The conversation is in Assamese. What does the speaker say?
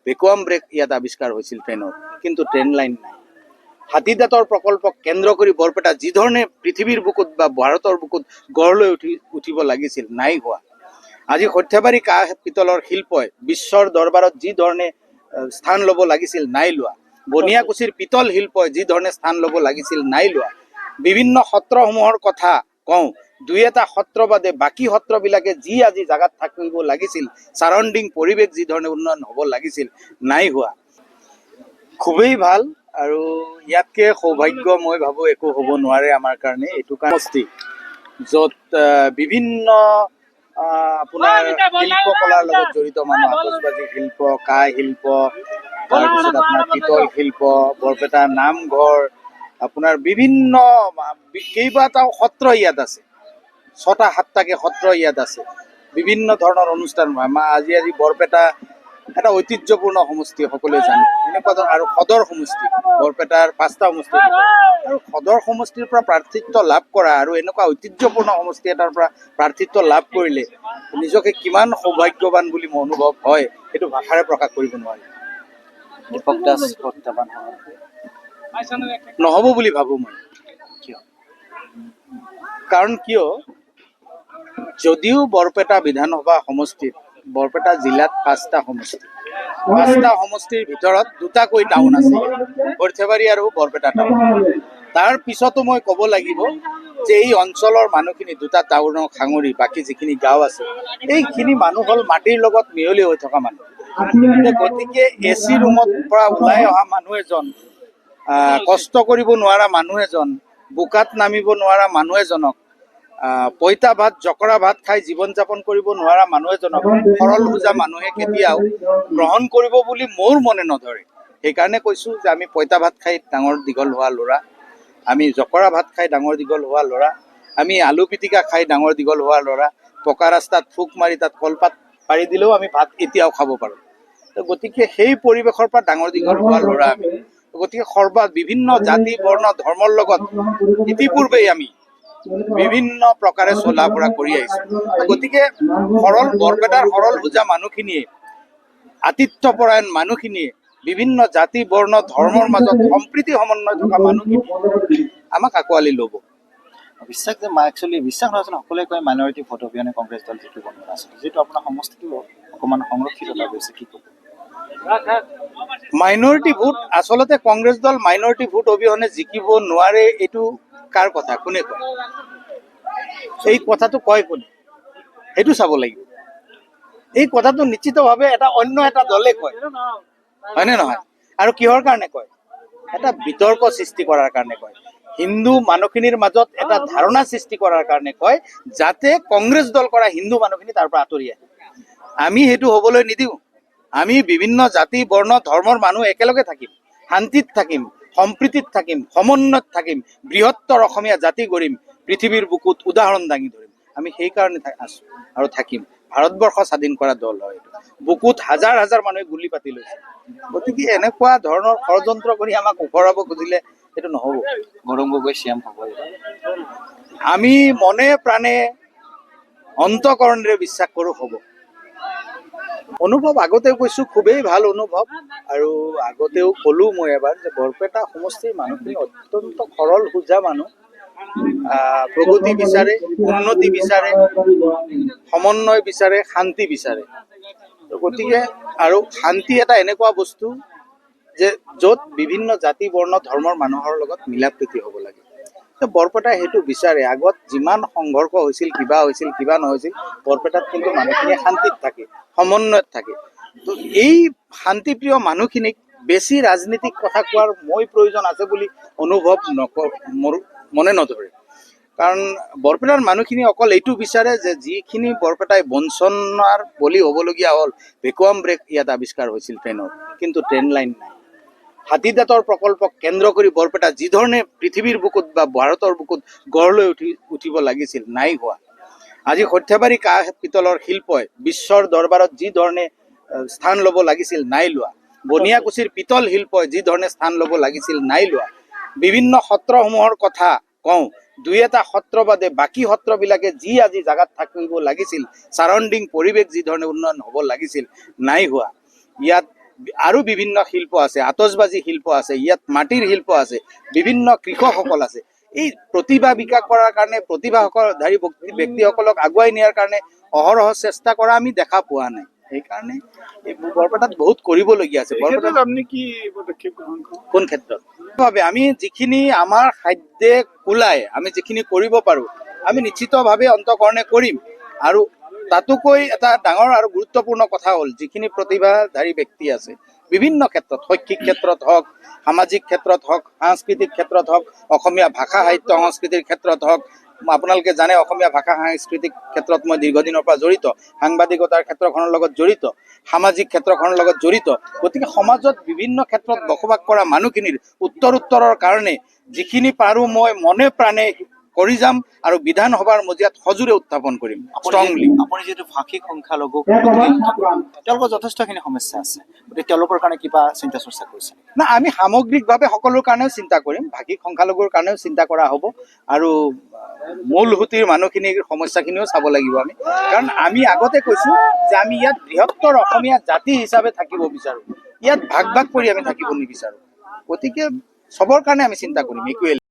ভেকুৱাম ব্ৰেক ইয়াত আৱিষ্কাৰ হৈছিল ট্ৰেইনৰ, কিন্তু ট্ৰেইন লাইন নাই। হাতীদাঁতৰ প্ৰকল্পক কেন্দ্ৰ কৰি বৰপেটা যি ধৰণে পৃথিৱীৰ বুকুত বা ভাৰতৰ বুকুত গঢ় লৈ উঠিব লাগিছিল, নাই হোৱা। আজি সৰ্থেবাৰী কাঁহ পিতলৰ শিল্পই বিশ্বৰ দৰবাৰত যি ধৰণে স্থান ল'ব লাগিছিল, নাই লোৱা। বনিয়াকুছিৰ পিতল শিল্পই যি ধৰণে স্থান ল'ব লাগিছিল, নাই লোৱা। বিভিন্ন সত্ৰসমূহৰ কথা কওঁ, দুই এটা সত্ৰ বাদে বাকী সত্ৰবিলাকে যি আজি জাগাত থাকিব লাগিছিল, চাৰাউণ্ডিং পৰিৱেশ যি ধৰণে উন্নয়ন হ'ব লাগিছিল, নাই হোৱা। খুবেই ভাল, আৰু ইয়াতকে সৌভাগ্য মই ভাবোঁ একো হ'ব নোৱাৰে আমাৰ কাৰণে। এইটো সমষ্টি য'ত বিভিন্ন আপোনাৰ শিল্পকলাৰ লগত জড়িত মানুহ, আতচবাজি শিল্প, কাঁহ শিল্প, তাৰপিছত আপোনাৰ পিতল শিল্প, বৰপেটা নামঘৰ, আপোনাৰ বিভিন্ন কেইবাটাও সত্ৰ ইয়াত আছে, 6টা-7টাকে সত্ৰ ইয়াত আছে। বিভিন্ন ধৰণৰ অনুষ্ঠান হয়। আজি বৰপেটা এটা ঐতিহ্যপূৰ্ণ সমষ্টি, সকলোৱে জানে। এনেকুৱা ধৰণৰ আৰু সদৰ সমষ্টি, বৰপেটাৰ 5টা সমষ্টি, আৰু সদৰ সমষ্টিৰ পৰা প্ৰাৰ্থিত্ব লাভ কৰা আৰু এনেকুৱা ঐতিহ্যপূৰ্ণ সমষ্টি এটাৰ পৰা প্ৰাৰ্থিত্ব লাভ কৰিলে নিজকে কিমান সৌভাগ্যৱান বুলি মোৰ অনুভৱ হয়, সেইটো ভাষাৰে প্ৰকাশ কৰিব নোৱাৰি। দীপক দাস প্ৰত্যাহ্বান নহ'ব বুলি ভাবোঁ মই। কাৰণ কিয়, যদিও বৰপেটা বিধানসভা সমষ্টিত, বৰপেটা জিলাত 5টা সমষ্টি, 5টা সমষ্টিৰ ভিতৰত 2টাকৈ টাউন আছে, সৰ্থেবাৰী আৰু বৰপেটা টাউন। তাৰ পিছতো মই ক'ব লাগিব যে এই অঞ্চলৰ মানুহখিনি 2টা টাউনক সাঙুৰি বাকী যিখিনি গাঁও আছে, এইখিনি মানুহ হ'ল মাটিৰ লগত মিহলি হৈ থকা মানুহ। গতিকে AC ৰুমত পৰা ওলাই অহা মানুহ এজন, কষ্ট কৰিব নোৱাৰা মানুহ এজন, বোকাত নামিব নোৱাৰা মানুহ এজনক, পইতা ভাত জকৰা ভাত খাই জীৱন যাপন কৰিব নোৱাৰা মানুহ এজনক সৰল সোজা মানুহে কেতিয়াও গ্ৰহণ কৰিব বুলি মোৰ মনে নধৰে। সেইকাৰণে কৈছোঁ যে আমি পইতা ভাত খাই ডাঙৰ দীঘল হোৱা ল'ৰা, আমি জকৰা ভাত খাই ডাঙৰ দীঘল হোৱা ল'ৰা, আমি আলু পিটিকা খাই ডাঙৰ দীঘল হোৱা ল'ৰা, পকা ৰাস্তাত ফুক মাৰি তাত কলপাত পাৰি দিলেও আমি ভাত এতিয়াও খাব পাৰোঁ। গতিকে সেই পৰিৱেশৰ পৰা ডাঙৰ দীঘল হোৱা ল'ৰা আমি। গতিকে বিভিন্ন জাতি বৰ্ণ ধৰ্মৰ লগত ইতিপূৰ্বেই আমি বিভিন্ন প্ৰকাৰে চলা ফুৰা কৰি আহিছোঁ। গতিকে বৰপেটাৰ সৰল সোজা মানুহখিনিয়ে, আতিথ্যপৰায়ণ মানুহখিনিয়ে, বিভিন্ন জাতি বৰ্ণ ধৰ্মৰ মাজত সম্প্ৰীতি সমন্বয় থকা মানুহখিনিয়ে আমাক আঁকোৱালি ল'ব। বিশ্বাস যে একচুৱেলি বিশ্বাস নহয়, সকলোৱে কয় মাইনৰিটি ভোট অবিহনে কংগ্ৰেছ দল জিকিব নোৱাৰা আছিলে, যিটো আপোনাৰ সমষ্টিটো অকণমান সংৰক্ষিত হৈছে, কি ক'ব? মাইনৰিটি ভোট, আচলতে কংগ্ৰেছ দল মাইনৰিটি ভোট অবিহনে জিকিব নোৱাৰে, এইটো কাৰ কথা, কোনে কয়? এই কথাটো কয় কোনে, সেইটো চাব লাগিব। এই কথাটো নিশ্চিতভাৱে অন্য এটা দলে কয়, হয়নে নহয়? আৰু কিহৰ কাৰণে কয়? এটা বিতৰ্ক সৃষ্টি কৰাৰ কাৰণে কয়, হিন্দু মানুহখিনিৰ মাজত এটা ধাৰণা সৃষ্টি কৰাৰ কাৰণে কয়, যাতে কংগ্ৰেছ দল কৰা হিন্দু মানুহখিনি তাৰ পৰা আঁতৰি আহে। আমি সেইটো হ'বলৈ নিদিওঁ। আমি বিভিন্ন জাতি বৰ্ণ ধৰ্মৰ মানুহ একেলগে থাকিম, শান্তিত থাকিম, সম্প্ৰীতিত থাকিম, সমন্বয়ত থাকিম, বৃহত্তৰ অসমীয়া জাতি গঢ়িম, পৃথিৱীৰ বুকুত উদাহৰণ দাঙি ধৰিম। আমি সেইকাৰণে আছোঁ আৰু থাকিম। ভাৰতবৰ্ষ স্বাধীন কৰা দল হয়। বুকুত হাজাৰ হাজাৰ মানুহে গুলি পাতি লৈছে। গতিকে এনেকুৱা ধৰণৰ ষড়যন্ত্ৰ কৰি আমাক ওফৰাব খুজিলে সেইটো নহ'ব। গৌৰৱ গগৈ CM হ'ব। আমি মনে প্ৰাণে অন্তঃকৰণেৰে বিশ্বাস কৰোঁ হ'ব। অনুভৱ আগতেও কৈছোঁ, খুবেই ভাল অনুভৱ, আৰু আগতেও ক'লোঁ মই এবাৰ যে বৰপেটা সমষ্টিৰ মানুহখিনি অত্যন্ত সৰল সোজা মানুহ, প্ৰগতি বিচাৰে, উন্নতি বিচাৰে, সমন্বয় বিচাৰে, শান্তি বিচাৰে। গতিকে আৰু শান্তি এটা এনেকুৱা বস্তু যে য'ত বিভিন্ন জাতি বৰ্ণ ধৰ্মৰ মানুহৰ লগত মিলা প্ৰীতি হ'ব লাগে। বৰপেটাই সেইটো বিচাৰে। আগত যিমান সংঘৰ্ষ হৈছিল, কিবা নহৈছিল, বৰপেটাত কিন্তু মানুহখিনিয়ে শান্তিত থাকে, সমন্বয়ত থাকে। তো এই শান্তিপ্ৰিয় মানুহখিনিক বেছি ৰাজনীতিক কথা কোৱাৰ মই প্ৰয়োজন আছে বুলি অনুভৱ মোৰ মনে নধৰে। কাৰণ বৰপেটাৰ মানুহখিনি অকল এইটো বিচাৰে যে যিখিনি বৰপেটাই বঞ্চনাৰ বলি হ'বলগীয়া হ'ল, ভেকুৱাম ব্ৰেক ইয়াত আৱিষ্কাৰ হৈছিল ট্ৰেইনৰ, কিন্তু ট্ৰেইন লাইন নাই। হাতীদাঁতৰ প্ৰকল্পক কেন্দ্ৰ কৰি বৰপেটা যি ধৰণে পৃথিৱীৰ বুকুত বা ভাৰতৰ বুকুত গঢ় লৈ উঠিব লাগিছিল, নাই হোৱা। আজি সৰ্থেবাৰী কাঁহ পিতলৰ শিল্পই বিশ্বৰ দৰবাৰত যি ধৰণে স্থান ল'ব লাগিছিল, নাই লোৱা। বনিয়াকুছিৰ পিতল শিল্পই যি ধৰণে স্থান ল'ব লাগিছিল, নাই লোৱা। বিভিন্ন সত্ৰসমূহৰ কথা কওঁ, দুই এটা সত্ৰ বাদে বাকী সত্ৰবিলাকে যি আজি জাগাত থাকিব লাগিছিল, চাৰাউণ্ডিং পৰিৱেশ যি ধৰণে উন্নয়ন হ'ব লাগিছিল, নাই হোৱা। ইয়াত আৰু বিভিন্ন শিল্প আছে, আতচবাজি শিল্প আছে, ইয়াত মাটিৰ শিল্প আছে, বিভিন্ন কৃষকসকল আছে। এই প্ৰতিভা বিকাশ কৰাৰ কাৰণে প্ৰতিভাধাৰী ব্যক্তিসকলক আগুৱাই নিয়াৰ কাৰণে অহৰহ চেষ্টা কৰা আমি দেখা পোৱা নাই। সেইকাৰণে এই বৰপেটাত বহুত কৰিবলগীয়া আছে। বৰপেটাত আপনি কি পদক্ষেপ গ্ৰহণ কৰবেন? কোন ক্ষেত্ৰত আমি যিখিনি আমাৰ খাদ্যে কোলাই আমি যিখিনি কৰিব পাৰোঁ আমি নিশ্চিতভাৱে অন্তঃকৰণে কৰিম। আৰু তাতোকৈ এটা ডাঙৰ আৰু গুৰুত্বপূৰ্ণ কথা হ'ল যিখিনি প্ৰতিভাধাৰী ব্যক্তি আছে বিভিন্ন ক্ষেত্ৰত, শৈক্ষিক ক্ষেত্ৰত হওক, সামাজিক ক্ষেত্ৰত হওক, সাংস্কৃতিক ক্ষেত্ৰত হওক, অসমীয়া ভাষা সাহিত্য সংস্কৃতিৰ ক্ষেত্ৰত হওক। আপোনালোকে জানে অসমীয়া ভাষা সাংস্কৃতিক ক্ষেত্ৰত মই দীৰ্ঘদিনৰ পৰা জড়িত, সাংবাদিকতাৰ ক্ষেত্ৰখনৰ লগত জড়িত, সামাজিক ক্ষেত্ৰখনৰ লগত জড়িত। গতিকে সমাজত বিভিন্ন ক্ষেত্ৰত বসবাস কৰা মানুহখিনিৰ উত্তৰৰ কাৰণে যিখিনি পাৰোঁ মই মনে প্ৰাণে কৰি যাম আৰু বিধানসভাৰ মজিয়াত সজোৰে উত্থাপন কৰিম ষ্ট্ৰংলি। আপুনি যিহেতু ভাষিক সংখ্যালঘু তেওঁলোকৰ যথেষ্টখিনি সমস্যা আছে, গতিকে তেওঁলোকৰ কাৰণে কিবা চিন্তা চৰ্চা কৰিছে? না, আমি সামগ্ৰিকভাৱে সকলোৰ কাৰণেও চিন্তা কৰিম, ভাষিক সংখ্যালঘুৰ কাৰণেও চিন্তা কৰা হ'ব আৰু মূল সুঁতিৰ মানুহখিনিৰ সমস্যাখিনিও চাব লাগিব আমি। কাৰণ আমি আগতে কৈছোঁ যে আমি ইয়াত বৃহত্তৰ অসমীয়া জাতি হিচাপে থাকিব বিচাৰোঁ, ইয়াত ভাগ ভাগ কৰি আমি থাকিব নিবিচাৰোঁ। গতিকে চবৰ কাৰণে আমি চিন্তা কৰিম ইকুৱেলি।